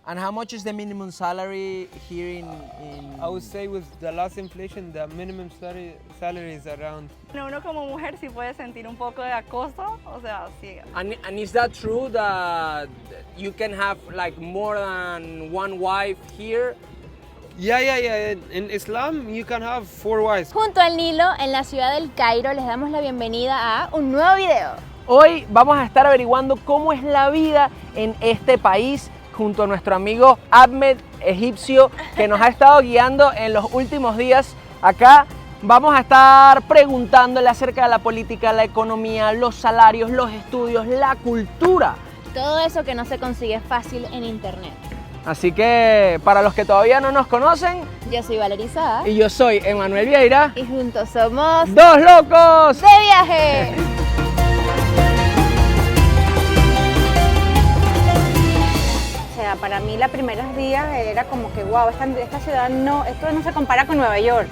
And how much is the minimum salary here in I would say with the last inflation, the minimum salary is around. Uno como mujer sí puede sentir un poco de acoso, o sea, sí. And is that true that you can have like more than one wife here? Yeah. In Islam, you can have 4 wives. Junto al Nilo, en la ciudad del Cairo, les damos la bienvenida a un nuevo video. Hoy vamos a estar averiguando cómo es la vida en este país junto a nuestro amigo Ahmed, egipcio, que nos ha estado guiando en los últimos días. Acá vamos a estar preguntándole acerca de la política, la economía, los salarios, los estudios, la cultura. Todo eso que no se consigue fácil en internet. Así que para los que todavía no nos conocen, Yo soy Valeria Saad y yo soy Emanuel Vieira, y juntos somos ¡Dos locos! de viaje. O sea, para mí los primeros días era como que, wow, esta ciudad no, esto no se compara con Nueva York,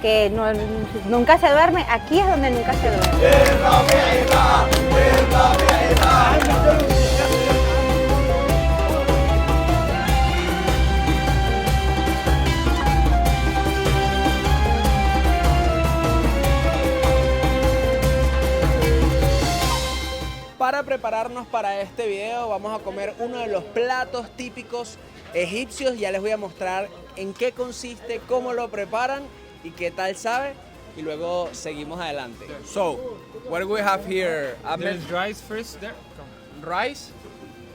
que nunca se duerme, aquí es donde nunca se duerme. Para prepararnos para este video vamos a comer uno de los platos típicos egipcios. Ya les voy a mostrar en qué consiste, cómo lo preparan y qué tal sabe. Y luego seguimos adelante. So, what do we have here? Ahmed? There's rice first there. Rice.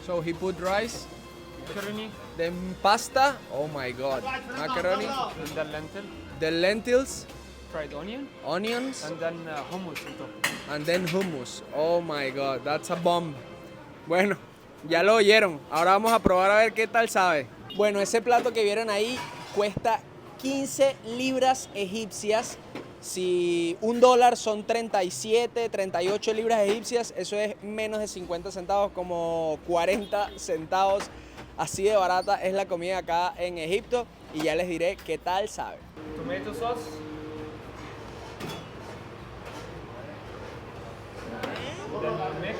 So he put rice. Macaroni, Then pasta. Oh my god. Macaroni. and the lentil, The lentils. fried onion, Onions. and then hummus on top. And then hummus. Oh my god, that's a bomb. Bueno, ya lo oyeron. Ahora vamos a probar a ver qué tal sabe. Bueno, ese plato que vieron ahí cuesta 15 libras egipcias. Si $1 son 37, 38 libras egipcias, eso es menos de 50 centavos, como 40 centavos. Así de barata es la comida acá en Egipto y ya les diré qué tal sabe. Tomato sauce. Then mix.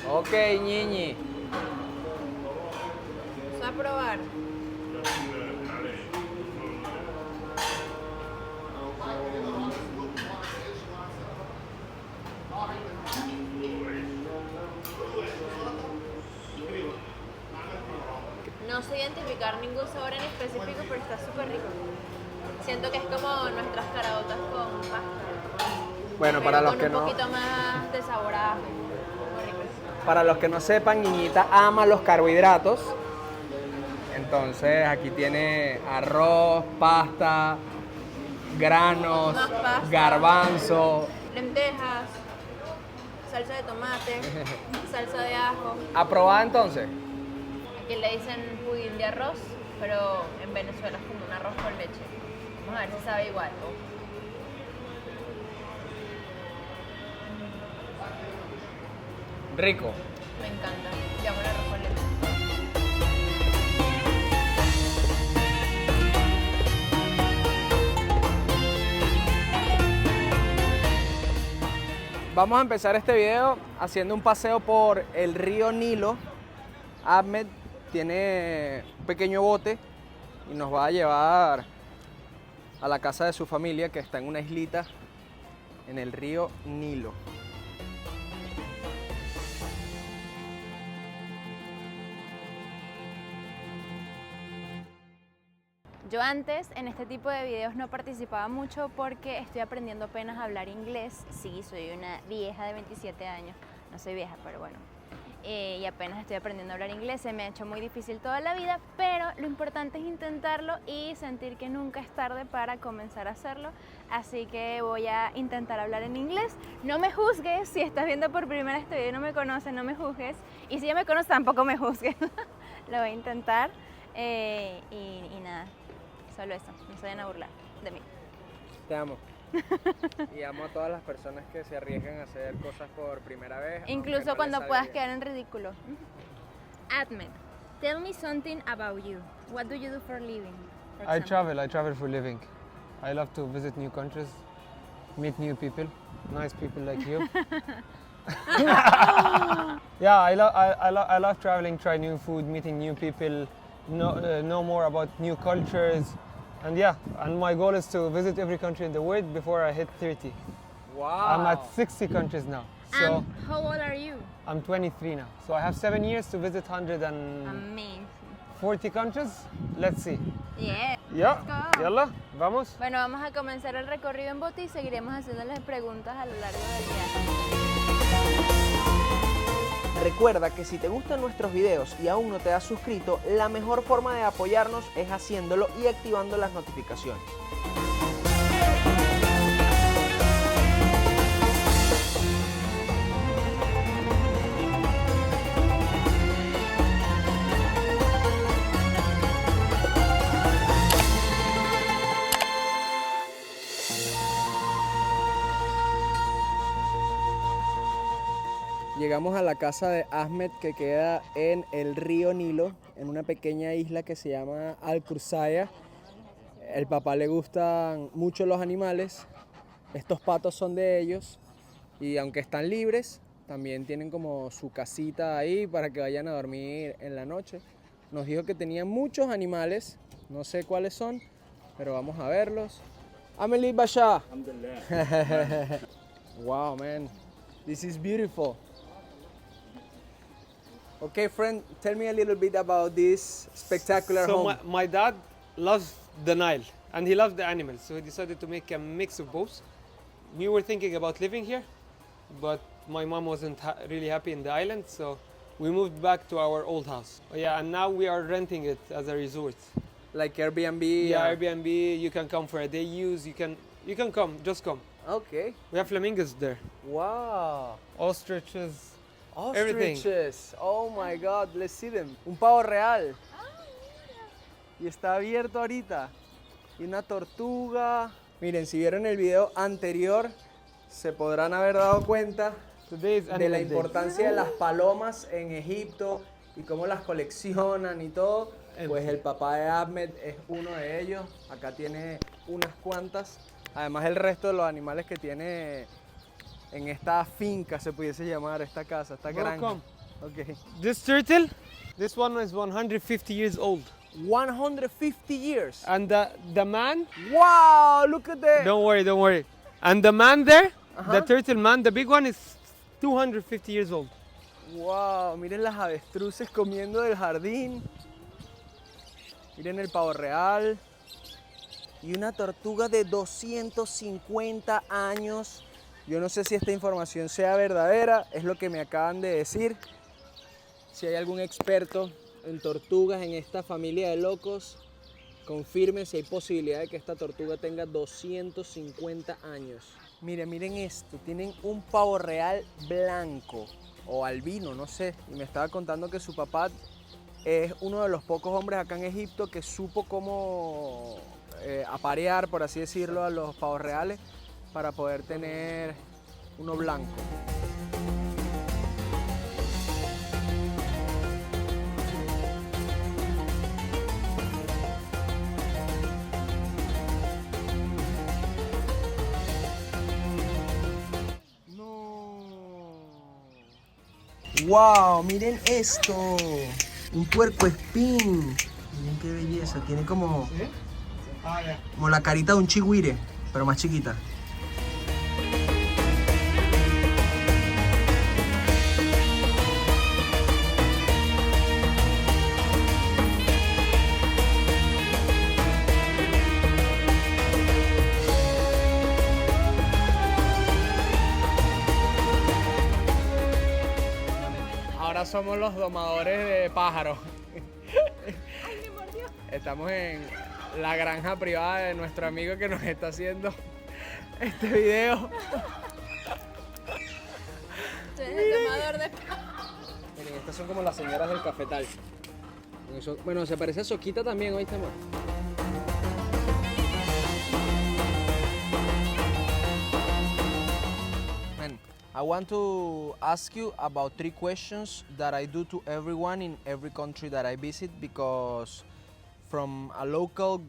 Ok, ñiñi. Vamos a probar. No sé identificar ningún sabor en específico, pero está súper rico. Siento que es como nuestras caraotas con pasta. Bueno, Pero para los con que un no... poquito más de sabor a ajo. Muy rico. Para los que no sepan, Niñita ama los carbohidratos. Entonces aquí tiene arroz, pasta, granos, Más pasta. garbanzo. Lentejas, salsa de tomate, salsa de ajo. ¿Aprobada entonces? Aquí le dicen pudín de arroz, pero en Venezuela es como un arroz con leche. Vamos a ver si sabe igual. Rico. Me encanta. Yo amo el arroz con leche. Vamos a empezar este video haciendo un paseo por el río Nilo. Ahmed tiene un pequeño bote y nos va a llevar a la casa de su familia, que está en una islita en el río Nilo. Yo antes en este tipo de videos no participaba mucho porque estoy aprendiendo apenas a hablar inglés. Sí, soy una vieja de 27 años. No soy vieja, pero bueno. Y apenas estoy aprendiendo a hablar inglés. Se me ha hecho muy difícil toda la vida, pero lo importante es intentarlo y sentir que nunca es tarde para comenzar a hacerlo. Así que voy a intentar hablar en inglés. No me juzgues si estás viendo por primera vez este video y no me conoces, no me juzgues. Y si ya me conoces, tampoco me juzgues. Lo voy a intentar y nada. Solo eso, no se vayan a burlar de mí. Te amo. Y amo a todas las personas que se arriesgan a hacer cosas por primera vez. aunque Incluso no cuando les puedas salga quedar en ridículo. Ahmed, tell me something about you. What do you do for living? for I example? travel for living. I love to visit new countries, meet new people, nice people like you. Yeah, I love traveling, try new food, meeting new people, know more about new cultures. And yeah, and my goal is to visit every country in the world before I hit 30. Wow. I'm at 60 countries now. So How old are you? I'm 23 now. So I have 7 years to visit 140 Amazing. countries. Let's see. Yeah. Yeah, Let's go. yalla, vamos. Bueno, vamos a comenzar el recorrido en bote y seguiremos haciéndoles preguntas a lo largo del viaje. Recuerda que si te gustan nuestros videos y aún no te has suscrito, la mejor forma de apoyarnos es haciéndolo y activando las notificaciones. Llegamos a la casa de Ahmed, que queda en el río Nilo, en una pequeña isla que se llama Al-Qursaya. El papá le gustan mucho los animales, estos patos son de ellos y aunque están libres, también tienen como su casita ahí para que vayan a dormir en la noche. Nos dijo que tenían muchos animales, no sé cuáles son, pero vamos a verlos. Amelie Basha. Wow, man, this is beautiful. Okay, friend, tell me a little bit about this spectacular So home. my dad loves the Nile and he loves the animals, so he decided to make a mix of both. We were thinking about living here, but my mom wasn't really happy in the island, so we moved back to our old house. Yeah, and now we are renting it as a resort. Like Airbnb? Yeah, Airbnb, you can come for a day use, you can come, just come. Okay. We have flamingos there, Wow. ostriches, everything. Ostriches. Oh my God, let's see them. Un pavo real. Y está abierto ahorita. Y una tortuga. Miren, si vieron el video anterior, se podrán haber dado cuenta Today is de la animal day. importancia de las palomas en Egipto y cómo las coleccionan y todo. Pues el papá de Ahmed es uno de ellos. Acá tiene unas cuantas. Además el resto de los animales que tiene en esta finca, se pudiese llamar, esta casa, esta granja. Okay. This turtle, this one is 150 years old. 150 years. And the man, Wow, look at that. don't worry. And the man there, Uh-huh. the turtle man, the big one is 250 years old. Wow, miren las avestruces comiendo del jardín. Miren el pavo real. Y una tortuga de 250 años. Yo no sé si esta información sea verdadera, es lo que me acaban de decir. Si hay algún experto en tortugas en esta familia de locos, confirme si hay posibilidad de que esta tortuga tenga 250 años. Miren esto, tienen un pavo real blanco o albino, no sé. Y me estaba contando que su papá es uno de los pocos hombres acá en Egipto que supo cómo aparear, por así decirlo, a los pavos reales para poder tener uno blanco. ¡Wow! Miren esto. Un puercoespín. Miren qué belleza. Tiene como la carita de un chigüire, pero más chiquita. Ahora somos los domadores de pájaros. Estamos en la granja privada de nuestro amigo que nos está haciendo este video. Tú eres el tomador de... Miren, estas son como las señoras del cafetal. Bueno, se parece a Soquita también, ¿oíste, amor? I want to ask you about 3 questions that I do to everyone in every country that I visit, because from a local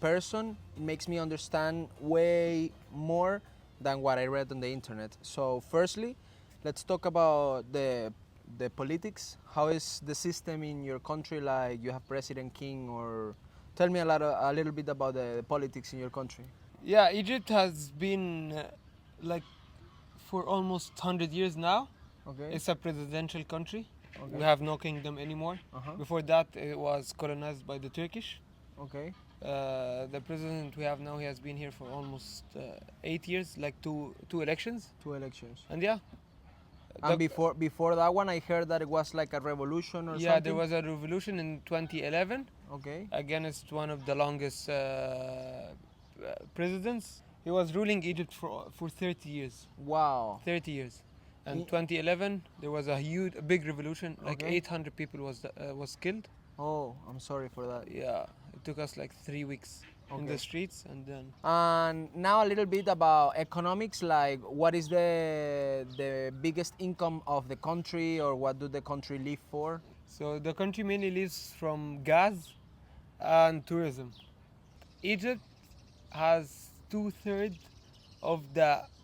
person, it makes me understand way more than what I read on the internet. So firstly, let's talk about the the politics. How is the system in your country? Like you have president, king, or tell me a little bit about the politics in your country. Yeah, Egypt has been like for almost 100 years now. Okay. It's a presidential country. Okay. We have no kingdom anymore. Uh-huh. Before that, it was colonized by the Turkish. Okay. The president we have now, he has been here for almost 8 years, like two elections. 2 elections. And yeah. And before that one, I heard that it was like a revolution or something. Yeah, there was a revolution in 2011 Okay. against one of the longest presidents. He was ruling Egypt for 30 years. Wow. 30 years. And Ye- 2011, there was a big revolution. Like Okay. 800 people was killed. Oh, I'm sorry for that. Yeah, it took us like 3 weeks in Okay. the streets, and then And now a little bit about economics, like what is the biggest income of the country, or what do the country live for? so the country mainly lives from gas and tourism. Egypt has 2/3 of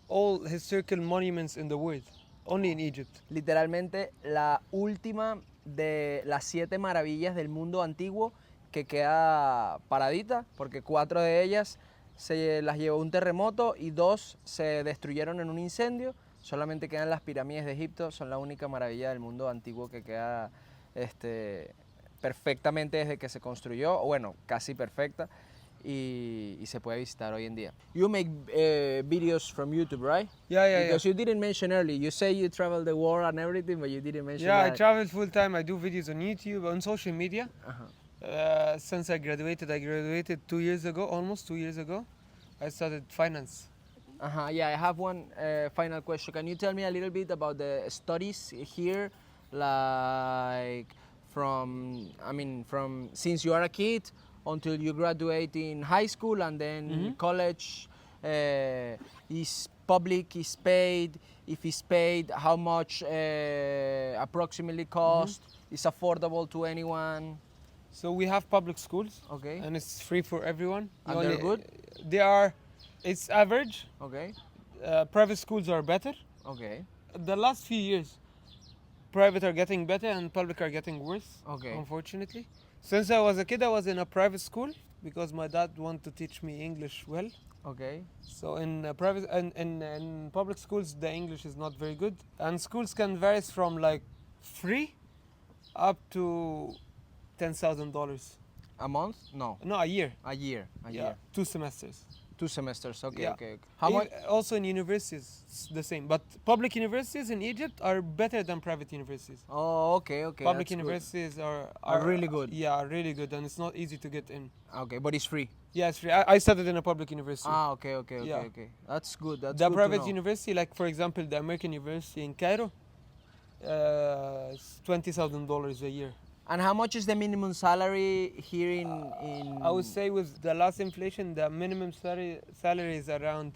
all historical monuments in the world, only in Egypt. Literalmente la última de las 7 maravillas del mundo antiguo que queda paradita, porque 4 de ellas se las llevó un terremoto y 2 se destruyeron en un incendio. Solamente quedan las pirámides de Egipto, son la única maravilla del mundo antiguo que queda perfectamente desde que se construyó, o bueno, casi perfecta, y se puede visitar hoy en día. You make videos from YouTube, right? Yeah. Because you didn't mention early. You say you travel the world and everything, but you didn't mention Yeah, I that. travel full time. I do videos on YouTube, on social media. Uh-huh. Since I graduated 2 years ago, almost 2 years ago. I studied finance. Yeah, I have one final question. Can you tell me a little bit about the studies here, like from since you are a kid until you graduate in high school and then college? Is public, is paid? If it's paid, how much approximately cost? Is affordable to anyone? So we have public schools, Okay. and it's free for everyone. And they're good? It's average. Okay. Private schools are better. Okay. The last few years, private are getting better and public are getting worse. Okay. Unfortunately, since I was a kid, I was in a private school because my dad wanted to teach me English well. Okay. So in private and in public schools, the English is not very good, and schools can vary from like free up to $10,000. A month? No. No, a year. A year. A year. 2 semesters. 2 semesters. Okay. Yeah. Okay. How much? Also in universities, it's the same. But public universities in Egypt are better than private universities. Oh, okay. Okay. Public that's good. universities Are really good. Yeah, are really good, and it's not easy to get in. Okay, but it's free. Yeah, it's free. I studied in a public university. Okay. Okay. Yeah. Okay. That's good. That's The good private to know. university, like for example, the American University in Cairo, it's $20,000 a year. And how much is the minimum salary here in? I would say with the last inflation, the minimum salary is around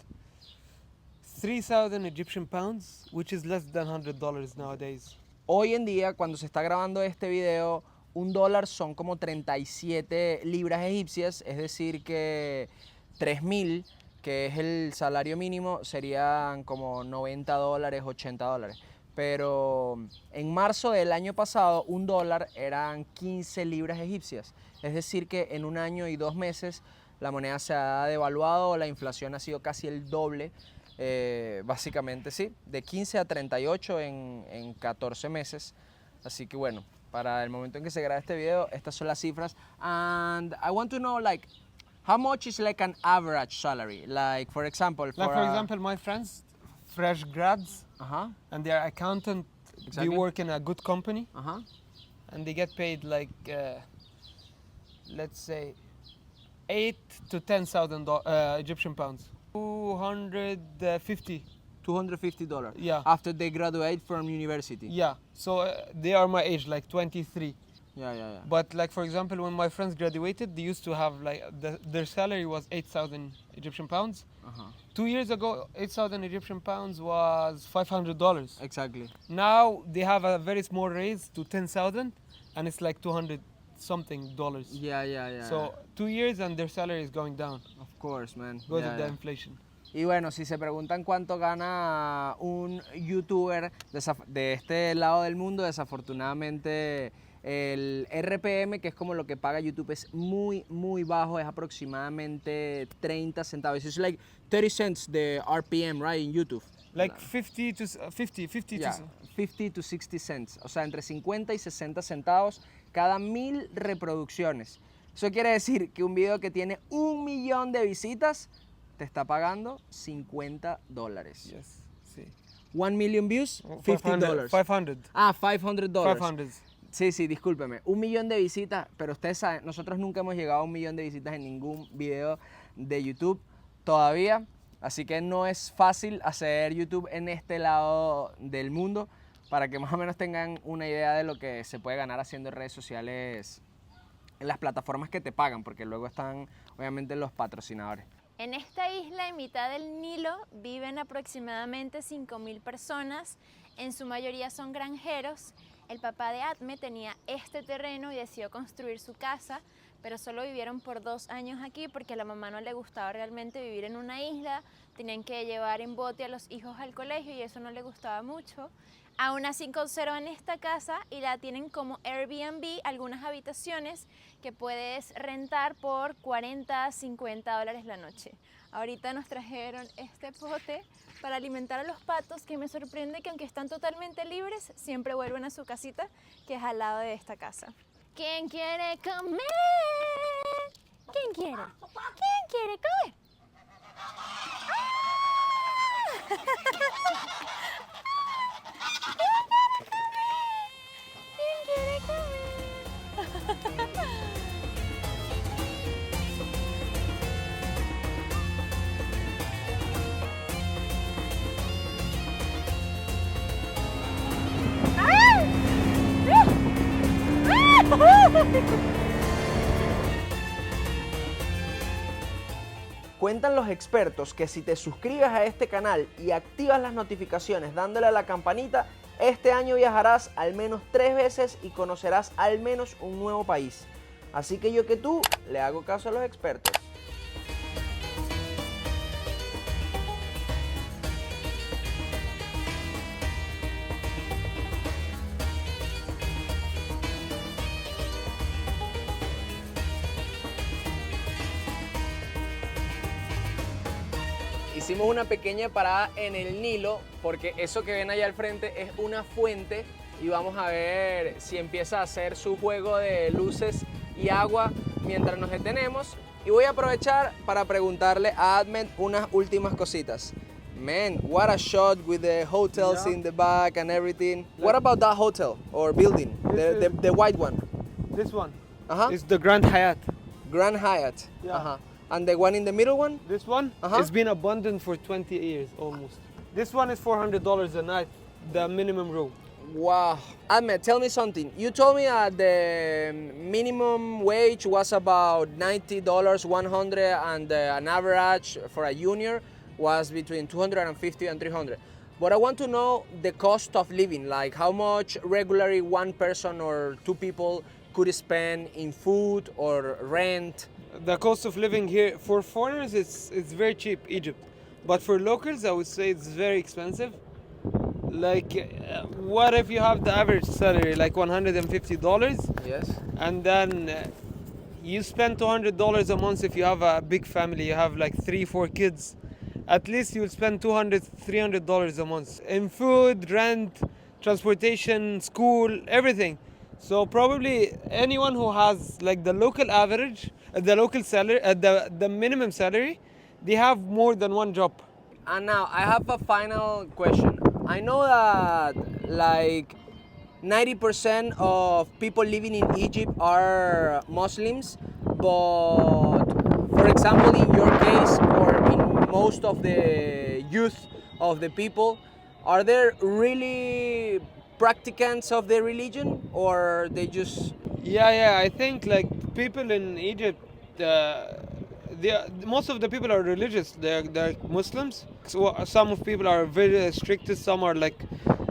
3,000 Egyptian pounds, which is less than $100 nowadays. Hoy en día, cuando se está grabando este video, $1 son como 37 libras egipcias, es decir que 3.000, que es el salario mínimo, serían como $90, $80. Pero en marzo del año pasado, $1 eran 15 libras egipcias. Es decir que en un año y 2 meses la moneda se ha devaluado, la inflación ha sido casi el doble. Básicamente sí, de 15 a 38 en 14 meses. Así que bueno, para el momento en que se graba este video, estas son las cifras. And I want to know, like, how much is like an average salary? Like, for example, Like for example, my friends, fresh grads, Uh-huh, and they are accountant. Exactly. They work in a good company, uh-huh. and they get paid like, let's say, 8 to 10,000 Egyptian pounds. 250. $250. Yeah. After they graduate from university. Yeah. So they are my age, like 23. Yeah. But like for example, when my friends graduated, they used to have like their salary was 8,000 Egyptian pounds. Uh-huh. 2 years ago, 8,000 Egyptian pounds was $500. Exactly. Now they have a very small raise to 10,000, and it's like 200 something dollars. Yeah. So 2 years and their salary is going down Of course, man. because Yeah, of the yeah. inflation. Y bueno, si se preguntan cuánto gana un youtuber de este lado del mundo, desafortunadamente el RPM, que es como lo que paga YouTube, es muy, muy bajo, es aproximadamente 30 centavos. It's like 30 cents the RPM, right, in YouTube. Like 50 to 50 Yeah, to 50 to 60 cents, o sea, entre 50 y 60 centavos cada 1000 reproducciones. Eso quiere decir que un video que tiene 1 millón de visitas te está pagando $50. yes. Sí. 1 million views, $50. 500. Ah, $500. 500. Sí, sí, discúlpeme. 1 millón de visitas, pero ustedes saben, nosotros nunca hemos llegado a 1 millón de visitas en ningún video de YouTube todavía. Así que no es fácil hacer YouTube en este lado del mundo, para que más o menos tengan una idea de lo que se puede ganar haciendo redes sociales en las plataformas que te pagan, porque luego están obviamente los patrocinadores. En esta isla, en mitad del Nilo, viven aproximadamente 5.000 personas. En su mayoría son granjeros. El papá de Adme tenía este terreno y decidió construir su casa, pero solo vivieron por 2 años aquí porque a la mamá no le gustaba realmente vivir en una isla. Tenían que llevar en bote a los hijos al colegio y eso no le gustaba mucho. Aún así conservan esta casa y la tienen como Airbnb, algunas habitaciones que puedes rentar por $40 a $50 la noche. Ahorita nos trajeron este pote para alimentar a los patos, que me sorprende que aunque están totalmente libres, siempre vuelven a su casita, que es al lado de esta casa. ¿Quién quiere comer? ¿Quién quiere? ¿Quién quiere comer? ¿Quién quiere comer? Cuentan los expertos que si te suscribes a este canal y activas las notificaciones dándole a la campanita, este año viajarás al menos 3 veces y conocerás al menos un nuevo país. Así que yo que tú le hago caso a los expertos. Hicimos una pequeña parada en el Nilo porque eso que ven allá al frente es una fuente y vamos a ver si empieza a hacer su juego de luces y agua mientras nos detenemos. Y voy a aprovechar para preguntarle a Ahmed unas últimas cositas. Man, what a shot with the hotels in the back and everything. What about that hotel or building, the white one? This one Uh-huh. is the Grand Hyatt. Grand Hyatt. Yeah. Uh-huh. And the one in the middle one? This one has been abandoned for 20 years almost. This one is $400 a night, the minimum room. Wow. Ahmed, tell me something. You told me that the minimum wage was about $90, 100, and an average for a junior was between 250 and 300. But I want to know the cost of living, like how much regularly one person or 2 people could spend in food or rent. The cost of living here for foreigners it's very cheap, Egypt. But for locals, I would say it's very expensive. Like, what if you have the average salary, like $150, Yes. and then you spend $200 a month if you have a big family, you have like 3-4 kids. At least you'll spend $200, $300 a month in food, rent, transportation, school, everything. So probably anyone who has like the local average, the local salary, the minimum salary, they have more than one job. And now I have a final question. I know that like 90% of people living in Egypt are Muslims, but for example, in your case or in most of the youth of the people, are there really practicants of the religion, or they just... Yeah, I think like people in Egypt, most of the people are religious. They're Muslims. So some of people are very strict. Some are like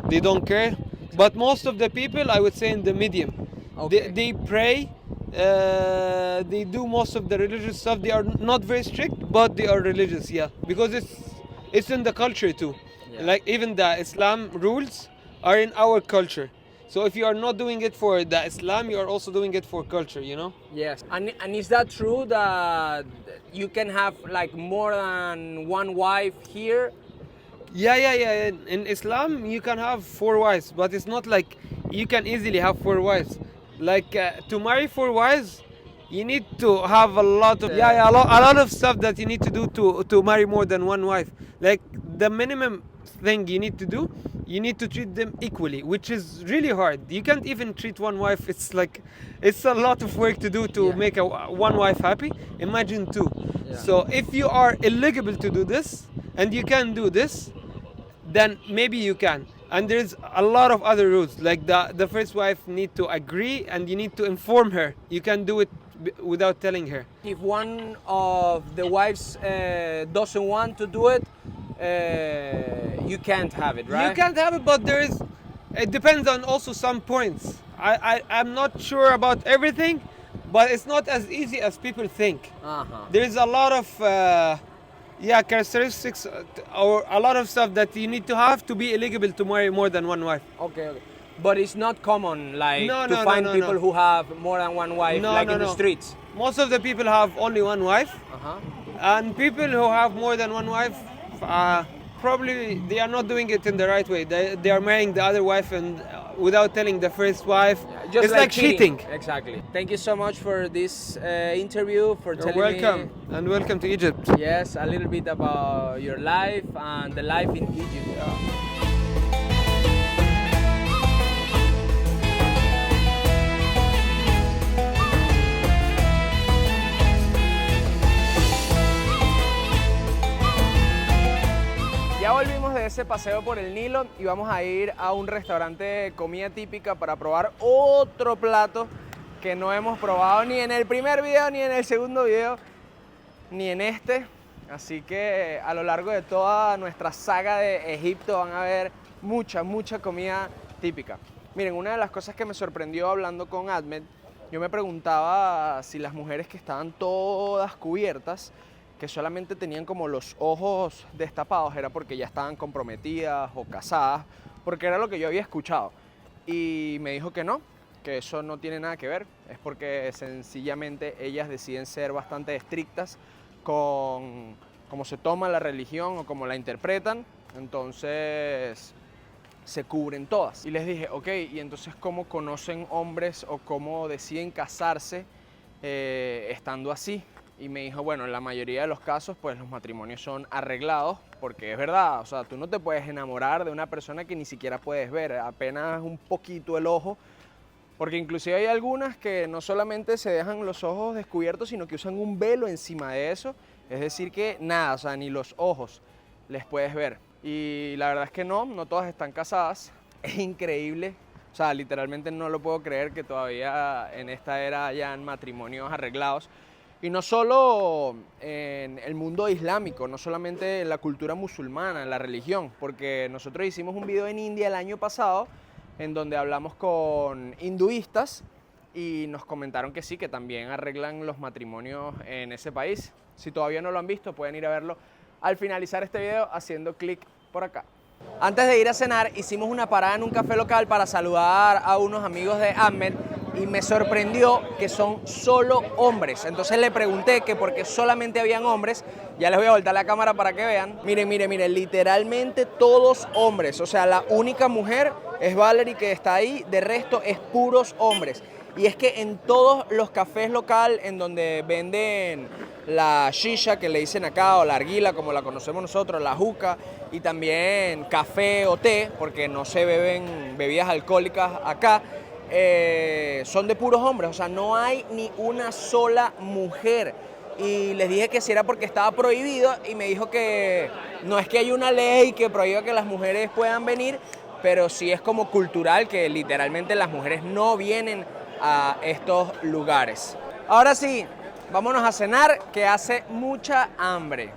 they don't care. But most of the people, I would say, in the medium. Okay. They pray They do most of the religious stuff. They are not very strict, but they are religious, yeah, because it's in the culture too. Yeah. Like even the Islam rules are in our culture. So if you are not doing it for the Islam, you are also doing it for culture, you know? Yes. And is that true that you can have like more than one wife here? Yeah. In Islam, you can have 4 wives, but it's not like you can easily have 4 wives. Like to marry 4 wives, you need to have a lot of a lot of stuff that you need to do to marry more than one wife. Like the minimum thing you need to do, you need to treat them equally, which is really hard. You can't even treat one wife. It's a lot of work to do to make one wife happy. Imagine 2. Yeah. So if you are eligible to do this and you can do this, then maybe you can. And there's a lot of other rules, like the first wife need to agree and you need to inform her. You can do it without telling her. If one of the wives doesn't want to do it, you can't have it, right? You can't have it, but it depends on also some points. I'm not sure about everything, but it's not as easy as people think. There's a lot of characteristics or a lot of stuff that you need to have to be eligible to marry more than one wife. Okay. But it's not common, like, to find no, people who have more than one wife, in the streets. Most of the people have only one wife, and people who have more than one wife, probably they are not doing it in the right way. They are marrying the other wife and without telling the first wife. Just it's like cheating. Exactly. Thank you so much for this interview, for You're telling welcome, me, and welcome to Egypt. yes, a little bit about your life and the life in Egypt. Ya volvimos de ese paseo por el Nilo y vamos a ir a un restaurante de comida típica para probar otro plato que no hemos probado ni en el primer video, ni en el segundo video, ni en este. Así que a lo largo de toda nuestra saga de Egipto van a ver mucha comida típica. Miren, una de las cosas que me sorprendió hablando con Ahmed, yo me preguntaba si las mujeres que estaban todas cubiertas, que solamente tenían como los ojos destapados, era porque ya estaban comprometidas o casadas, porque era lo que yo había escuchado. Y me dijo que no, que eso no tiene nada que ver, es porque sencillamente ellas deciden ser bastante estrictas con cómo se toma la religión o cómo la interpretan, entonces se cubren todas. Y les dije, ok, ¿y entonces cómo conocen hombres o cómo deciden casarse estando así? Y me dijo, bueno, en la mayoría de los casos, pues los matrimonios son arreglados, porque es verdad, o sea, tú no te puedes enamorar de una persona que ni siquiera puedes ver, apenas un poquito el ojo, porque inclusive hay algunas que no solamente se dejan los ojos descubiertos, sino que usan un velo encima de eso, es decir que nada, o sea, ni los ojos les puedes ver. Y la verdad es que no todas están casadas, es increíble, o sea, literalmente no lo puedo creer que todavía en esta era hayan matrimonios arreglados. Y no solo en el mundo islámico, no solamente en la cultura musulmana, en la religión, porque nosotros hicimos un video en India el año pasado en donde hablamos con hinduistas y nos comentaron que sí, que también arreglan los matrimonios en ese país. Si todavía no lo han visto, pueden ir a verlo al finalizar este video haciendo clic por acá. Antes de ir a cenar, hicimos una parada en un café local para saludar a unos amigos de Ahmed y me sorprendió que son solo hombres. Entonces le pregunté que por qué solamente habían hombres. Ya les voy a voltar la cámara para que vean. Miren, literalmente todos hombres. O sea, la única mujer es Valerie que está ahí, de resto es puros hombres. Y es que en todos los cafés local en donde venden la shisha, que le dicen acá, o la arguila, como la conocemos nosotros, la juca, y también café o té, porque no se beben bebidas alcohólicas acá, son de puros hombres, o sea, no hay ni una sola mujer. Y les dije que si era porque estaba prohibido y me dijo que no es que hay una ley que prohíba que las mujeres puedan venir, pero sí es como cultural que literalmente las mujeres no vienen a estos lugares. Ahora sí, vámonos a cenar que hace mucha hambre.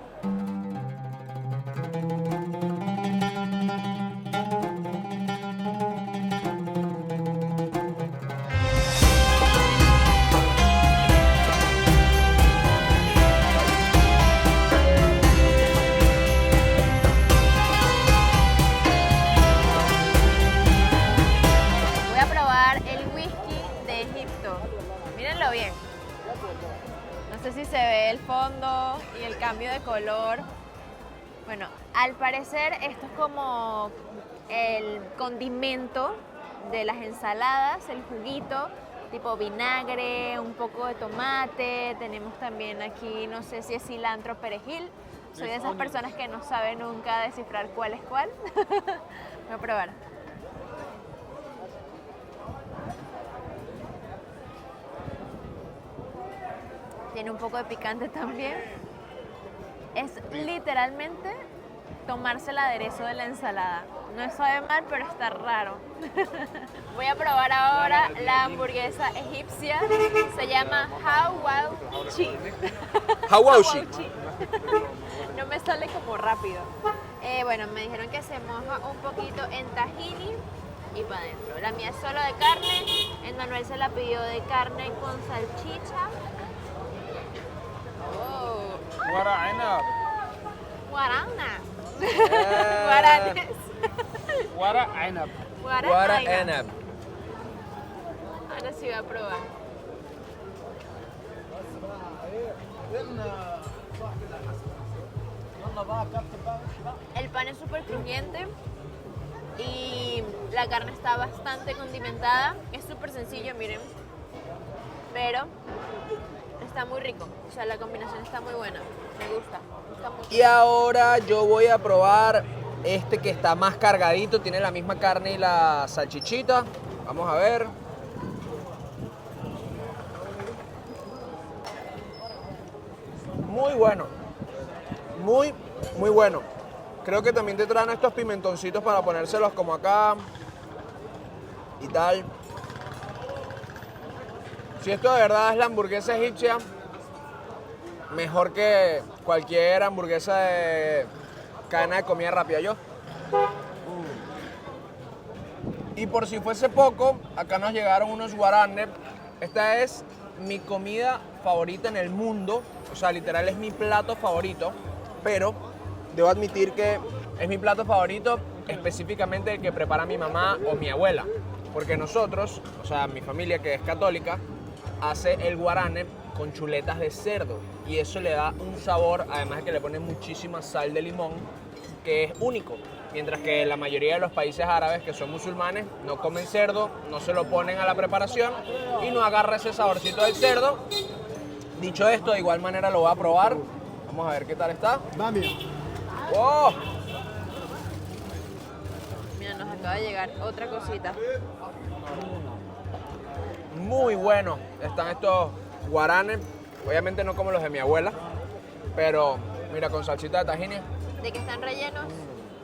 Mírenlo bien. No sé si se ve el fondo y el cambio de color. Bueno, al parecer esto es como el condimento de las ensaladas, el juguito, tipo vinagre, un poco de tomate. Tenemos también aquí, no sé si es cilantro o perejil. Soy de esas personas que no sabe nunca descifrar cuál es cuál. Voy a probar. Tiene un poco de picante también. Es literalmente tomarse el aderezo de la ensalada. No sabe mal, pero está raro. Voy a probar ahora la hamburguesa egipcia. Se llama Hawashi. Hawashi. No me sale como rápido. Bueno, me dijeron que se moja un poquito en tahini y para adentro. La mía es solo de carne. El Manuel se la pidió de carne con salchicha. Oh. Guarana. Guaranes. Guaraná. Ahora sí voy a probar. El pan es súper crujiente y la carne está bastante condimentada. Es súper sencillo, miren. Pero está muy rico. O sea, la combinación está muy buena. Me gusta. Está muy Y ahora yo voy a probar este que está más cargadito, tiene la misma carne y la salchichita. Vamos a ver. Muy bueno. Muy bueno. Creo que también te traen estos pimentoncitos para ponérselos como acá y tal. Si esto de verdad es la hamburguesa egipcia, mejor que cualquier hamburguesa de cadena de comida rápida, yo. Y por si fuese poco, acá nos llegaron unos guaranes. Esta es mi comida favorita en el mundo. O sea, literal es mi plato favorito. Pero debo admitir que es mi plato favorito específicamente el que prepara mi mamá o mi abuela. Porque nosotros, o sea, mi familia que es católica, hace el guarane con chuletas de cerdo. Y eso le da un sabor, además de que le pone muchísima sal de limón, que es único. Mientras que la mayoría de los países árabes que son musulmanes no comen cerdo, no se lo ponen a la preparación y no agarra ese saborcito del cerdo. Dicho esto, de igual manera lo voy a probar. Vamos a ver qué tal está. ¡Oh! Mira, nos acaba de llegar otra cosita. Muy bueno. Están estos guaranes. Obviamente no como los de mi abuela, pero mira, con salsita de tahini. ¿De qué están rellenos?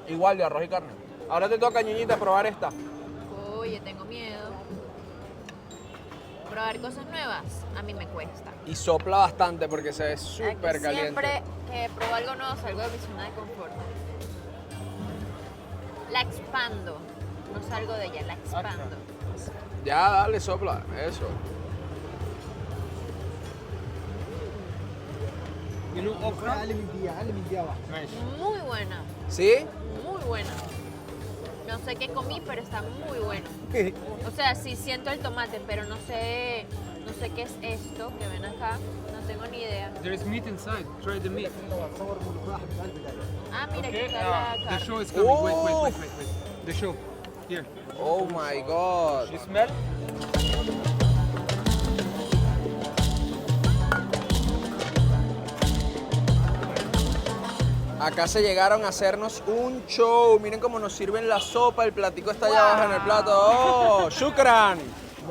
Igual de arroz y carne. Ahora te toca, ñiñita, probar esta. Oye, tengo miedo. Probar cosas nuevas, a mí me cuesta. Y sopla bastante porque se ve Aquí súper caliente. Siempre que pruebo algo nuevo salgo de mi zona de confort. La expando. No salgo de ella, la expando. Ya, dale, sopla. Eso. Muy buena, ¿Sí? muy buena. No sé qué comí, pero está muy buena. O sea, sí siento el tomate, pero no sé qué es esto que ven acá. No tengo ni idea. There is meat inside. Try the meat. Ah, mira, aquí Okay. está la The carne. show is coming. Wait. Oh. The show. Here. Oh my God. You smell? Acá se llegaron a hacernos un show. Miren cómo nos sirven la sopa. El platico está allá abajo en el plato. ¡Oh! ¡Shukran!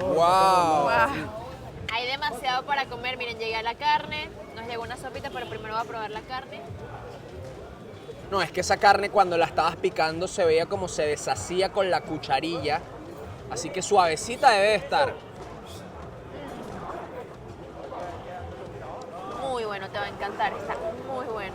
¡Wow! Wow. Hay demasiado para comer. Miren, llegué a la carne. Nos llegó una sopita, pero primero voy a probar la carne. No, es que esa carne cuando la estabas picando se veía como se deshacía con la cucharilla. Así que suavecita debe de estar. Muy bueno, te va a encantar. Está muy bueno.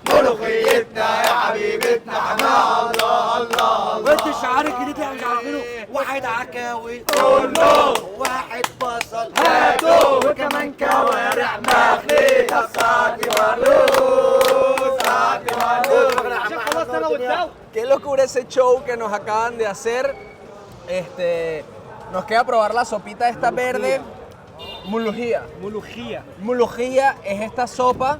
ملوخيتنا يا حبيبتنا حماه الله الله الله مش عارف جنيه مش عارفينه واحد عكاوي قولوا واحد بصل هاتوا وكمان كوارع مخلي ساعتي مالوس ساعتي مالوس خلاص انا والدو. Qué locura ese show que nos acaban de hacer. Nos queda probar la sopita esta verde. Mulujía. Mulujía. Mulujía es esta sopa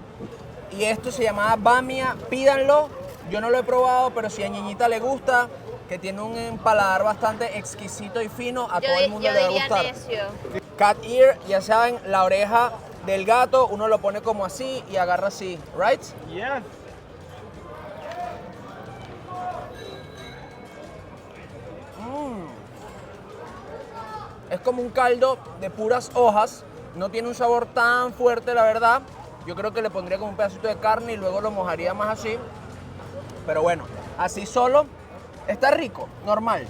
y esto se llamaba bamia. Pídanlo. Yo no lo he probado, pero si a Ñeñita le gusta, que tiene un paladar bastante exquisito y fino, a todo el mundo le va a gustar. Cat ear, ya saben, la oreja del gato, uno lo pone como así y agarra así, right? Yeah. Es como un caldo de puras hojas, no tiene un sabor tan fuerte, la verdad. Yo creo que le pondría como un pedacito de carne y luego lo mojaría más así. Pero bueno, así solo está rico, normal.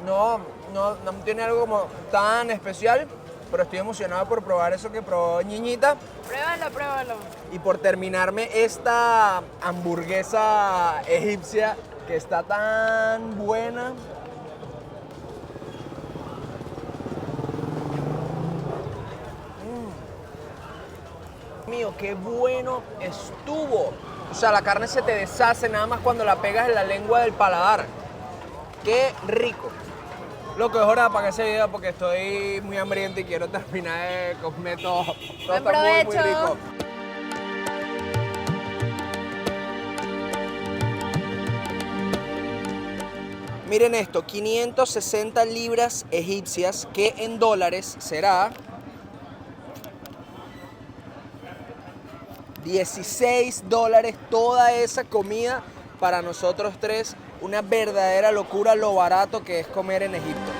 No tiene algo como tan especial, pero estoy emocionado por probar eso que probó Ñeñita. Pruébalo. Y por terminarme esta hamburguesa egipcia que está tan buena. Mío, qué bueno estuvo. O sea, la carne se te deshace nada más cuando la pegas en la lengua del paladar. Qué rico. Loco, es hora de apagar ese video porque estoy muy hambriento y quiero terminar de comer todo. Todo Buen está muy provecho. rico. Miren esto, 560 libras egipcias, que en dólares será 16 dólares toda esa comida para nosotros tres. Una verdadera locura lo barato que es comer en Egipto.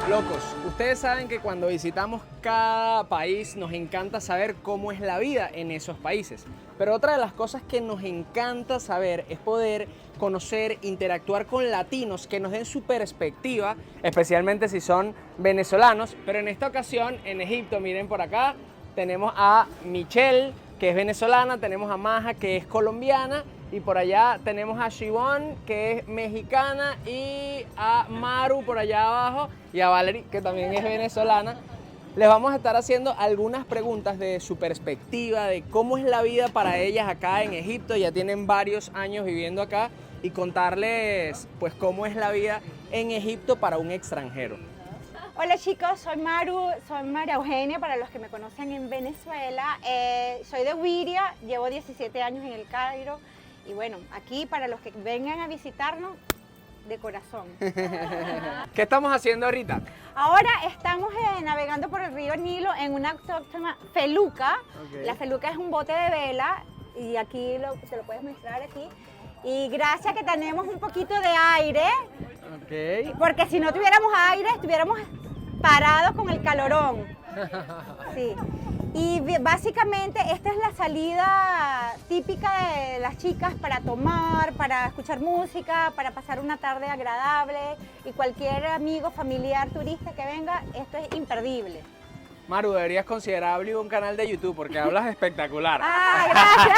Locos, ustedes saben que cuando visitamos cada país nos encanta saber cómo es la vida en esos países. Pero otra de las cosas que nos encanta saber es poder conocer, interactuar con latinos que nos den su perspectiva, especialmente si son venezolanos. Pero en esta ocasión, en Egipto, miren por acá, tenemos a Michelle, que es venezolana, tenemos a Maja, que es colombiana, y por allá tenemos a Shivon, que es mexicana, y a Maru por allá abajo, y a Valerie, que también es venezolana. Les vamos a estar haciendo algunas preguntas de su perspectiva, de cómo es la vida para ellas acá en Egipto. Ya tienen varios años viviendo acá, y contarles pues cómo es la vida en Egipto para un extranjero. Hola chicos, soy María Eugenia, para los que me conocen en Venezuela. Soy de Huiria, llevo 17 años en el Cairo. Y bueno, aquí para los que vengan a visitarnos, de corazón. ¿Qué estamos haciendo ahorita? Ahora estamos navegando por el río Nilo en una autóctona feluca. Okay. La feluca es un bote de vela y aquí se lo puedes mostrar aquí. Y gracias que tenemos un poquito de aire, Okay. porque si no tuviéramos aire estuviéramos parados con el calorón. Sí. Y básicamente esta es la salida típica de las chicas para tomar, para escuchar música, para pasar una tarde agradable, y cualquier amigo, familiar, turista que venga, esto es imperdible. Maru, deberías considerar abrir un canal de YouTube porque hablas espectacular. Gracias.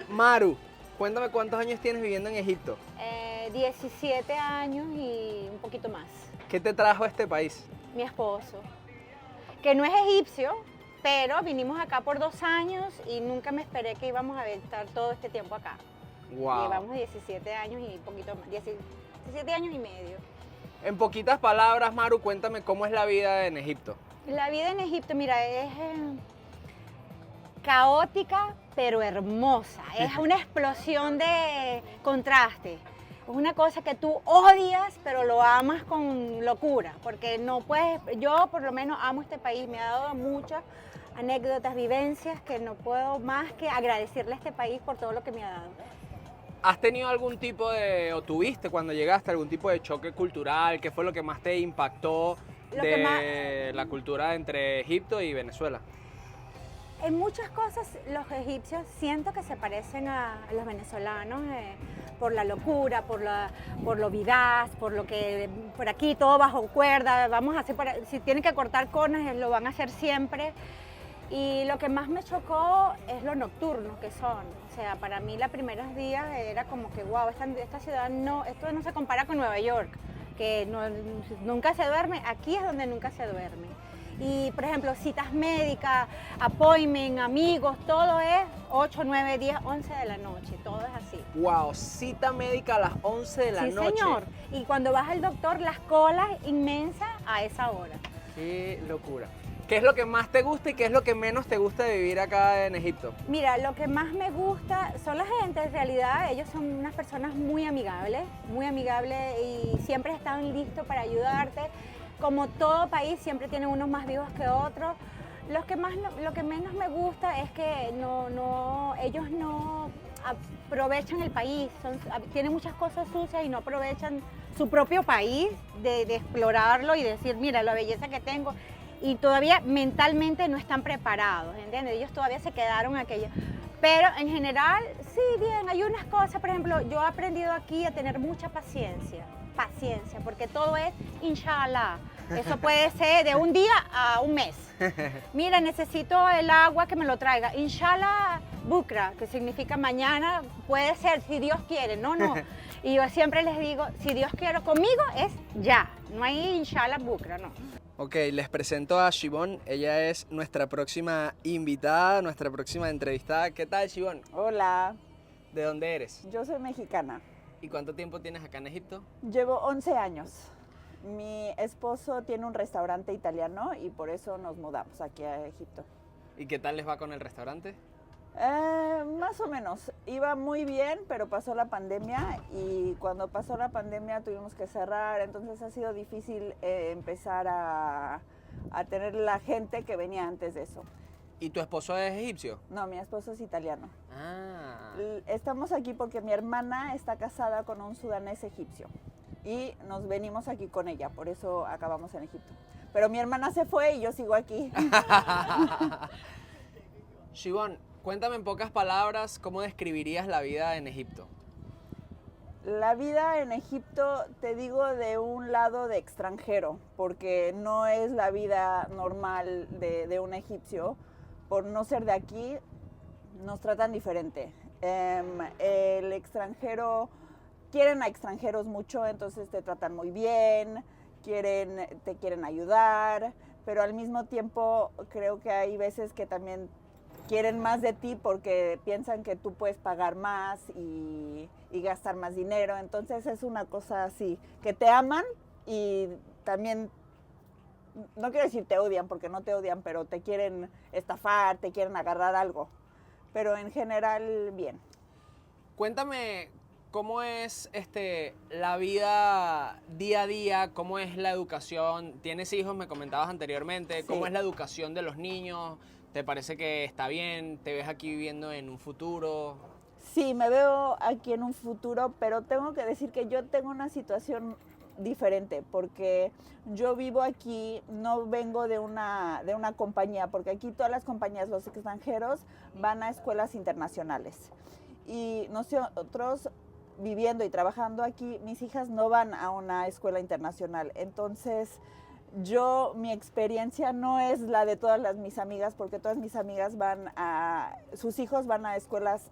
Maru, cuéntame cuántos años tienes viviendo en Egipto. 17 años y un poquito más. ¿Qué te trajo a este país? Mi esposo, que no es egipcio, pero vinimos acá por 2 años y nunca me esperé que íbamos a estar todo este tiempo acá. Wow. Llevamos 17 años y un poquito más, 17 años y medio. En poquitas palabras, Maru, cuéntame cómo es la vida en Egipto. La vida en Egipto, mira, es caótica, pero hermosa. Es una explosión de contrastes. Es una cosa que tú odias, pero lo amas con locura, porque no puedes, yo por lo menos amo este país, me ha dado muchas anécdotas, vivencias, que no puedo más que agradecerle a este país por todo lo que me ha dado. ¿Has tenido algún tipo de, o tuviste cuando llegaste, algún tipo de choque cultural? ¿Qué fue lo que más te impactó de la cultura entre Egipto y Venezuela? En muchas cosas los egipcios siento que se parecen a los venezolanos por la locura, por lo vivaz, por lo que por aquí todo bajo cuerda, vamos a hacer si tienen que cortar conas lo van a hacer siempre. Y lo que más me chocó es lo nocturnos que son. O sea, para mí los primeros días era como que wow, esta ciudad esto no se compara con Nueva York, que nunca se duerme, aquí es donde nunca se duerme. Y, por ejemplo, citas médicas, appointment, amigos, todo es 8, 9, 10, 11 de la noche, todo es así. Wow, cita médica a las 11 de la noche. Sí, señor. Y cuando vas al doctor, las colas inmensas a esa hora. Qué locura. ¿Qué es lo que más te gusta y qué es lo que menos te gusta de vivir acá en Egipto? Mira, lo que más me gusta son la gente, en realidad ellos son unas personas muy amigables y siempre están listos para ayudarte. Como todo país, siempre tienen unos más vivos que otros. Lo que menos me gusta es que ellos no aprovechan el país, tienen muchas cosas sucias y no aprovechan su propio país de explorarlo y decir, mira la belleza que tengo. Y todavía mentalmente no están preparados, ¿entiendes? Ellos todavía se quedaron aquello. Pero en general, sí, bien, hay unas cosas, por ejemplo, yo he aprendido aquí a tener mucha paciencia, porque todo es inshallah. Eso puede ser de un día a un mes. Mira, necesito el agua que me lo traiga. Inshallah bukra, que significa mañana, puede ser, si Dios quiere. No. Y yo siempre les digo, si Dios quiere conmigo, es ya. No hay inshallah bukra, no. Ok, les presento a Shivon. Ella es nuestra próxima invitada, nuestra próxima entrevistada. ¿Qué tal, Shivon? Hola, ¿De dónde eres? yo soy mexicana. ¿Y cuánto tiempo tienes acá en Egipto? Llevo 11 años. Mi esposo tiene un restaurante italiano y por eso nos mudamos aquí a Egipto. ¿Y qué tal les va con el restaurante? Más o menos. Iba muy bien, pero pasó la pandemia y cuando pasó la pandemia tuvimos que cerrar, entonces ha sido difícil empezar a tener la gente que venía antes de eso. ¿Y tu esposo es egipcio? No, mi esposo es italiano. Ah. Estamos aquí porque mi hermana está casada con un sudanés egipcio y nos venimos aquí con ella, por eso acabamos en Egipto. Pero mi hermana se fue y yo sigo aquí. Shivon, cuéntame en pocas palabras cómo describirías la vida en Egipto. La vida en Egipto, te digo, de un lado de extranjero, porque no es la vida normal de un egipcio. Por no ser de aquí, nos tratan diferente. El extranjero, quieren a extranjeros mucho, entonces te tratan muy bien, te quieren ayudar, pero al mismo tiempo creo que hay veces que también quieren más de ti porque piensan que tú puedes pagar más y gastar más dinero. Entonces es una cosa así, que te aman y también, no quiero decir te odian porque no te odian, pero te quieren estafar, te quieren agarrar algo. Pero en general, bien. Cuéntame cómo es la vida día a día, cómo es la educación. ¿Tienes hijos? Me comentabas anteriormente. Sí. ¿Cómo es la educación de los niños? ¿Te parece que está bien? ¿Te ves aquí viviendo en un futuro? Sí, me veo aquí en un futuro, pero tengo que decir que yo tengo una situación diferente, porque yo vivo aquí, no vengo de una compañía, porque aquí todas las compañías, los extranjeros, van a escuelas internacionales. Y nosotros, viviendo y trabajando aquí, mis hijas no van a una escuela internacional. Entonces, mi experiencia no es la de todas mis amigas, porque todas mis amigas sus hijos van a escuelas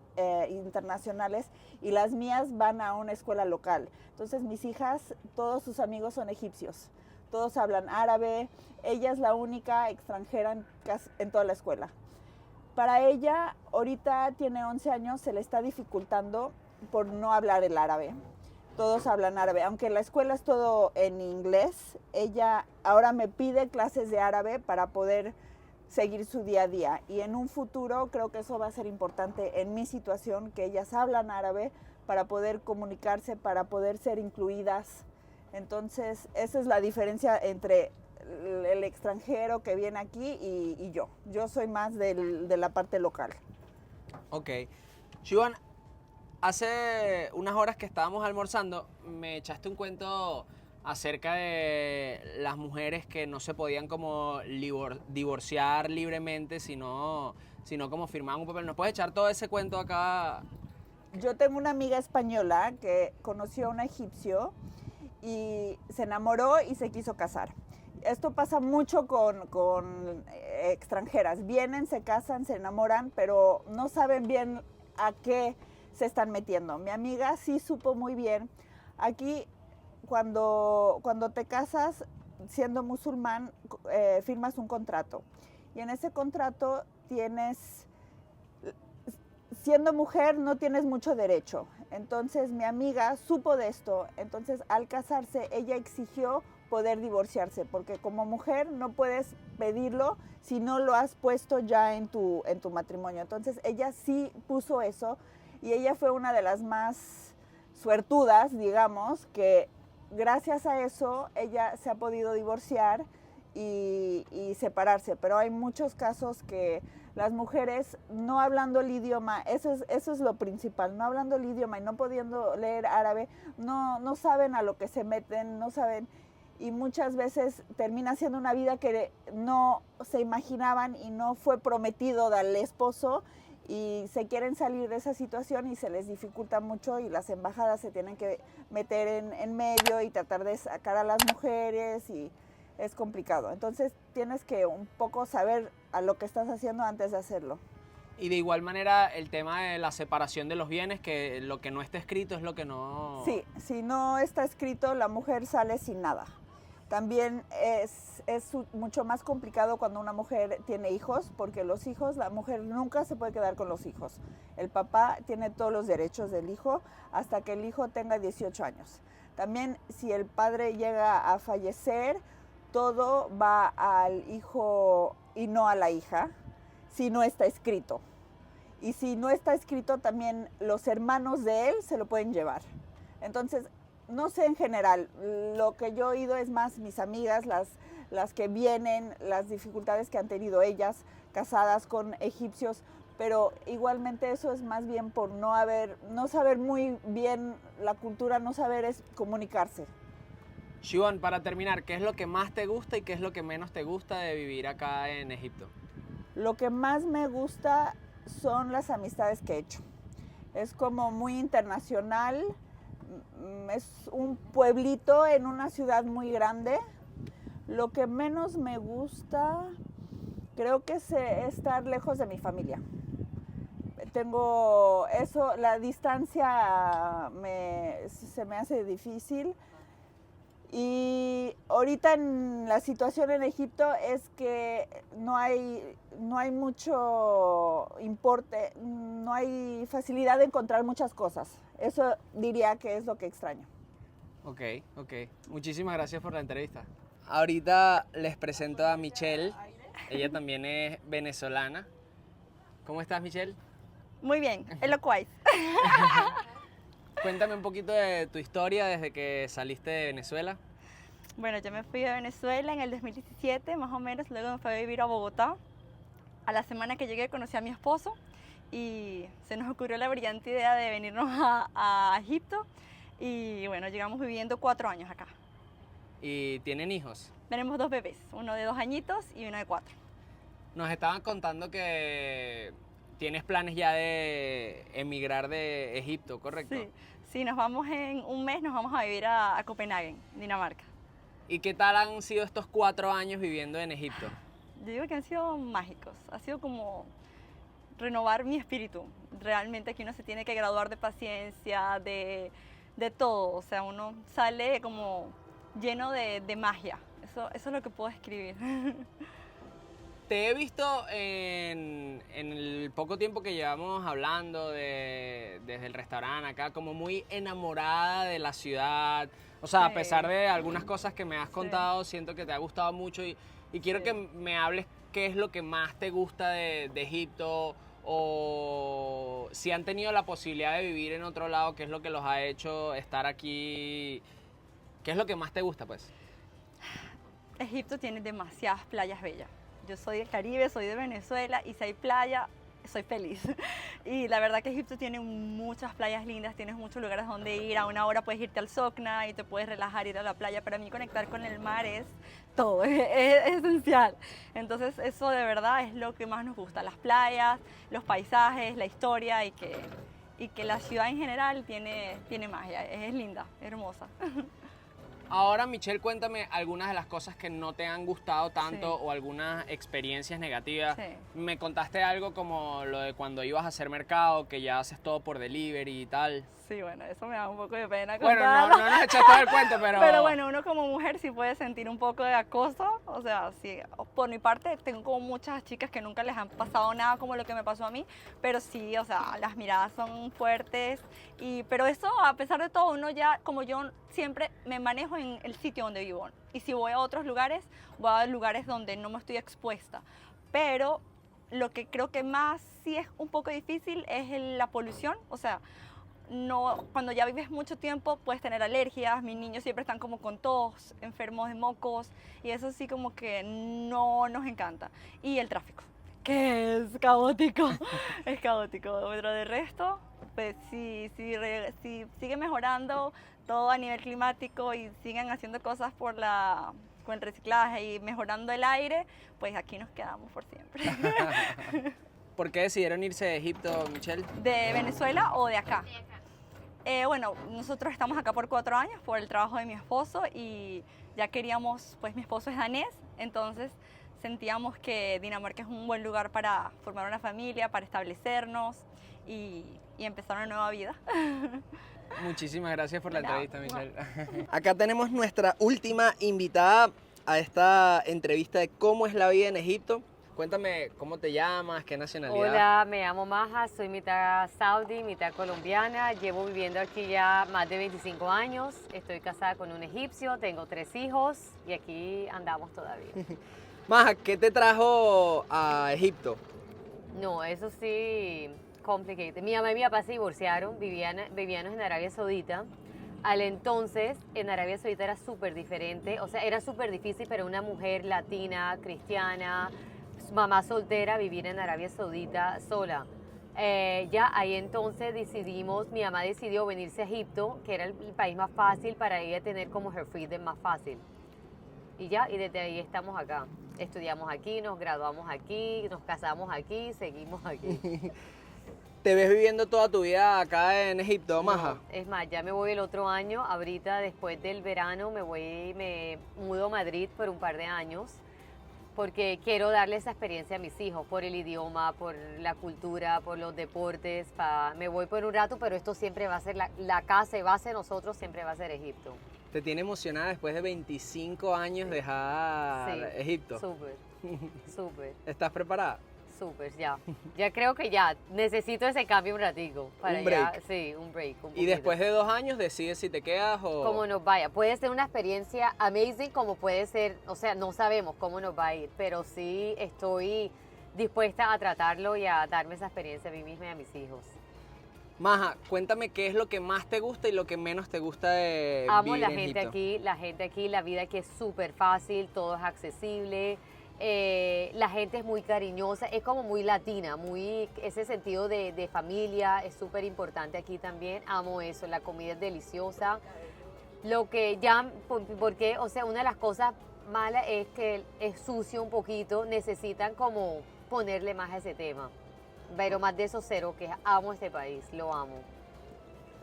internacionales y las mías van a una escuela local. Entonces mis hijas, todos sus amigos son egipcios, todos hablan árabe, ella es la única extranjera en toda la escuela. Para ella, ahorita tiene 11 años, se le está dificultando por no hablar el árabe. Todos hablan árabe, aunque la escuela es todo en inglés, ella ahora me pide clases de árabe para poder seguir su día a día. Y en un futuro creo que eso va a ser importante en mi situación, que ellas hablan árabe para poder comunicarse, para poder ser incluidas. Entonces, esa es la diferencia entre el extranjero que viene aquí y yo. Yo soy más de la parte local. Ok. Shivon, hace unas horas que estábamos almorzando, me echaste un cuento acerca de las mujeres que no se podían como divorciar libremente, sino como firmaban un papel. ¿Nos puedes echar todo ese cuento acá? Yo tengo una amiga española que conoció a un egipcio y se enamoró y se quiso casar. Esto pasa mucho con extranjeras. Vienen, se casan, se enamoran, pero no saben bien a qué se están metiendo. Mi amiga sí supo muy bien. Aquí, cuando te casas siendo musulmán, firmas un contrato. Y en ese contrato siendo mujer no tienes mucho derecho. Entonces mi amiga supo de esto. Entonces al casarse ella exigió poder divorciarse, porque como mujer no puedes pedirlo si no lo has puesto ya en tu matrimonio. Entonces ella sí puso eso y ella fue una de las más suertudas, digamos, que gracias a eso ella se ha podido divorciar y separarse. Pero hay muchos casos que las mujeres no hablando el idioma, eso es lo principal, no hablando el idioma y no pudiendo leer árabe, no saben a lo que se meten, no saben, y muchas veces termina siendo una vida que no se imaginaban y no fue prometido del esposo, y se quieren salir de esa situación y se les dificulta mucho, y las embajadas se tienen que meter en medio y tratar de sacar a las mujeres, y es complicado. Entonces tienes que un poco saber a lo que estás haciendo antes de hacerlo. Y de igual manera el tema de la separación de los bienes, que lo que no está escrito es lo que no... Sí, si no está escrito, la mujer sale sin nada. También es mucho más complicado cuando una mujer tiene hijos, porque los hijos, la mujer nunca se puede quedar con los hijos. El papá tiene todos los derechos del hijo hasta que el hijo tenga 18 años. También si el padre llega a fallecer, todo va al hijo y no a la hija, si no está escrito. Y si no está escrito, también los hermanos de él se lo pueden llevar. Entonces, no sé en general, lo que yo he oído es más mis amigas, las que vienen, las dificultades que han tenido ellas, casadas con egipcios, pero igualmente eso es más bien por no saber muy bien la cultura, no saber es comunicarse. Siobhan, para terminar, ¿qué es lo que más te gusta y qué es lo que menos te gusta de vivir acá en Egipto? Lo que más me gusta son las amistades que he hecho. Es como muy internacional, es un pueblito en una ciudad muy grande. Lo que menos me gusta, creo que es estar lejos de mi familia. Tengo eso, la distancia se me hace difícil. Y ahorita en la situación en Egipto es que no hay mucho importe, no hay facilidad de encontrar muchas cosas. Eso diría que es lo que extraño. Ok. Muchísimas gracias por la entrevista. Ahorita les presento a Michelle. Ella también es venezolana. ¿Cómo estás, Michelle? Muy bien, elocuaz. Cuéntame un poquito de tu historia desde que saliste de Venezuela. Bueno, yo me fui de Venezuela en el 2017, más o menos, luego me fui a vivir a Bogotá. A la semana que llegué conocí a mi esposo y se nos ocurrió la brillante idea de venirnos a Egipto, y bueno, llegamos viviendo 4 años acá. ¿Y tienen hijos? Tenemos 2 bebés, uno de 2 añitos y uno de 4. Nos estaban contando que tienes planes ya de emigrar de Egipto, ¿correcto? Sí, nos vamos en un mes, nos vamos a vivir a Copenhague, Dinamarca. ¿Y qué tal han sido estos 4 años viviendo en Egipto? Yo digo que han sido mágicos, ha sido como renovar mi espíritu. Realmente aquí uno se tiene que graduar de paciencia, de todo, o sea, uno sale como lleno de magia, eso es lo que puedo escribir. Te he visto en el poco tiempo que llevamos hablando desde el restaurante acá, como muy enamorada de la ciudad. O sea, a pesar de algunas cosas que me has contado, siento que te ha gustado mucho y quiero que me hables qué es lo que más te gusta de Egipto, o si han tenido la posibilidad de vivir en otro lado, qué es lo que los ha hecho estar aquí, qué es lo que más te gusta, pues. Egipto tiene demasiadas playas bellas. Yo soy del Caribe, soy de Venezuela, y si hay playa, soy feliz. Y la verdad que Egipto tiene muchas playas lindas, tienes muchos lugares donde ir. A una hora puedes irte al Socna y te puedes relajar, ir a la playa. Para mí conectar con el mar es todo, es esencial. Entonces eso de verdad es lo que más nos gusta, las playas, los paisajes, la historia y que la ciudad en general tiene magia, es linda, hermosa. Ahora, Michelle, cuéntame algunas de las cosas que no te han gustado tanto Sí. o algunas experiencias negativas. Sí. Me contaste algo como lo de cuando ibas a hacer mercado, que ya haces todo por delivery y tal. Sí, bueno, eso me da un poco de pena Bueno, contarlo. no nos echaste todo el cuento, pero... Pero bueno, uno como mujer sí puede sentir un poco de acoso. O sea, sí, por mi parte tengo como muchas chicas que nunca les han pasado nada como lo que me pasó a mí. Pero sí, o sea, las miradas son fuertes. Pero eso, a pesar de todo, uno ya, como yo siempre me manejo en el sitio donde vivo. Y si voy a otros lugares, voy a lugares donde no me estoy expuesta. Pero lo que creo que más sí es un poco difícil es la polución. O sea, no, cuando ya vives mucho tiempo puedes tener alergias, mis niños siempre están como con tos, enfermos de mocos y eso sí como que no nos encanta. Y el tráfico, que es caótico, es caótico, pero de resto, pues si sigue mejorando todo a nivel climático y siguen haciendo cosas con el reciclaje y mejorando el aire, pues aquí nos quedamos por siempre. ¿Por qué decidieron irse de Egipto, Michelle? ¿De Venezuela o de acá? Bueno, nosotros estamos acá por 4 años por el trabajo de mi esposo y ya queríamos, pues mi esposo es danés, entonces sentíamos que Dinamarca es un buen lugar para formar una familia, para establecernos y empezar una nueva vida. Muchísimas gracias por la De nada. entrevista, Michelle. Acá tenemos nuestra última invitada a esta entrevista de cómo es la vida en Egipto. Cuéntame cómo te llamas, qué nacionalidad. Hola, me llamo Maja, soy mitad saudí, mitad colombiana. Llevo viviendo aquí ya más de 25 años. Estoy casada con un egipcio, tengo 3 hijos y aquí andamos todavía. Maja, ¿qué te trajo a Egipto? No, eso sí, complicated. Mi mamá y mi papá se divorciaron, vivíamos en Arabia Saudita. Al entonces, en Arabia Saudita era súper diferente, o sea, era súper difícil para una mujer latina, cristiana, mamá soltera, vivir en Arabia Saudita sola. Ya ahí entonces mi mamá decidió venirse a Egipto, que era el país más fácil para ella tener como her freedom más fácil. Y desde ahí estamos acá. Estudiamos aquí, nos graduamos aquí, nos casamos aquí, seguimos aquí. ¿Te ves viviendo toda tu vida acá en Egipto, Maja? No, es más, ya me voy el otro año, ahorita después del verano me mudo a Madrid por un par de años, porque quiero darle esa experiencia a mis hijos, por el idioma, por la cultura, por los deportes. Me voy por un rato, pero esto siempre va a ser la casa y base de nosotros, siempre va a ser Egipto. ¿Te tiene emocionada después de 25 años dejar Egipto? Súper, súper, ¿Estás preparada? súper, ya. Ya creo que ya, necesito ese cambio un ratico. Para Un break. Ya, sí, un break. Un Y poquito. después de 2 años decides si te quedas o... Como nos vaya. Puede ser una experiencia amazing, como puede ser, o sea, no sabemos cómo nos va a ir, pero sí estoy dispuesta a tratarlo y a darme esa experiencia a mí misma y a mis hijos. Maja, cuéntame qué es lo que más te gusta y lo que menos te gusta de Amo vivir la en gente Egipto. la vida aquí es súper fácil, todo es accesible. La gente es muy cariñosa, es como muy latina, ese sentido de familia es súper importante aquí también. Amo eso, la comida es deliciosa. Lo que porque, o sea, una de las cosas malas es que es sucio un poquito, necesitan como ponerle más a ese tema. Pero más de eso cero, que amo este país, lo amo.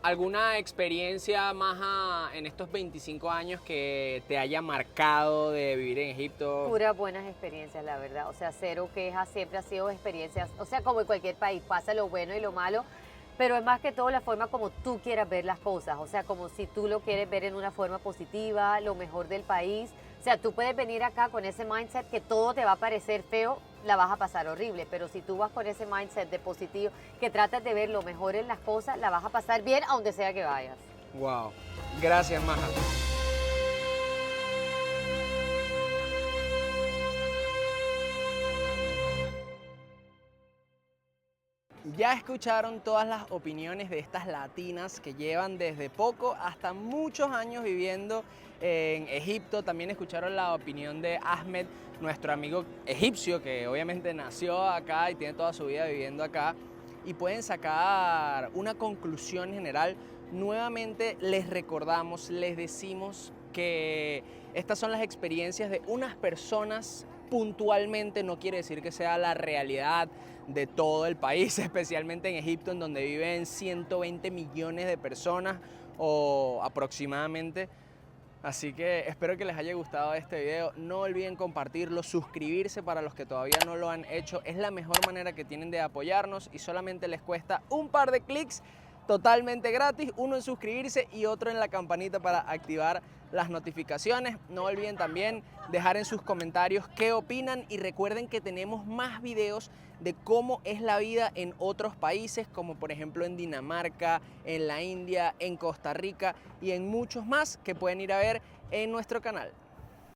¿Alguna experiencia, Maja, en estos 25 años que te haya marcado de vivir en Egipto? Puras buenas experiencias, la verdad. O sea, cero quejas, siempre ha sido experiencias, o sea, como en cualquier país, pasa lo bueno y lo malo, pero es más que todo la forma como tú quieras ver las cosas, o sea, como si tú lo quieres ver en una forma positiva, lo mejor del país. O sea, tú puedes venir acá con ese mindset que todo te va a parecer feo, la vas a pasar horrible, pero si tú vas con ese mindset de positivo, que tratas de ver lo mejor en las cosas, la vas a pasar bien a donde sea que vayas. Wow. Gracias, Maja. Ya escucharon todas las opiniones de estas latinas que llevan desde poco hasta muchos años viviendo en Egipto. También escucharon la opinión de Ahmed, nuestro amigo egipcio, que obviamente nació acá y tiene toda su vida viviendo acá. y pueden sacar una conclusión general. Nuevamente les recordamos, les decimos que estas son las experiencias de unas personas puntualmente, no quiere decir que sea la realidad de todo el país, especialmente en Egipto, en donde viven 120 millones de personas o aproximadamente. Así que espero que les haya gustado este video. No olviden compartirlo, suscribirse para los que todavía no lo han hecho. Es la mejor manera que tienen de apoyarnos y solamente les cuesta un par de clics totalmente gratis, uno en suscribirse y otro en la campanita para activar las notificaciones. No olviden también dejar en sus comentarios qué opinan y recuerden que tenemos más videos de cómo es la vida en otros países, como por ejemplo en Dinamarca, en la India, en Costa Rica y en muchos más que pueden ir a ver en nuestro canal.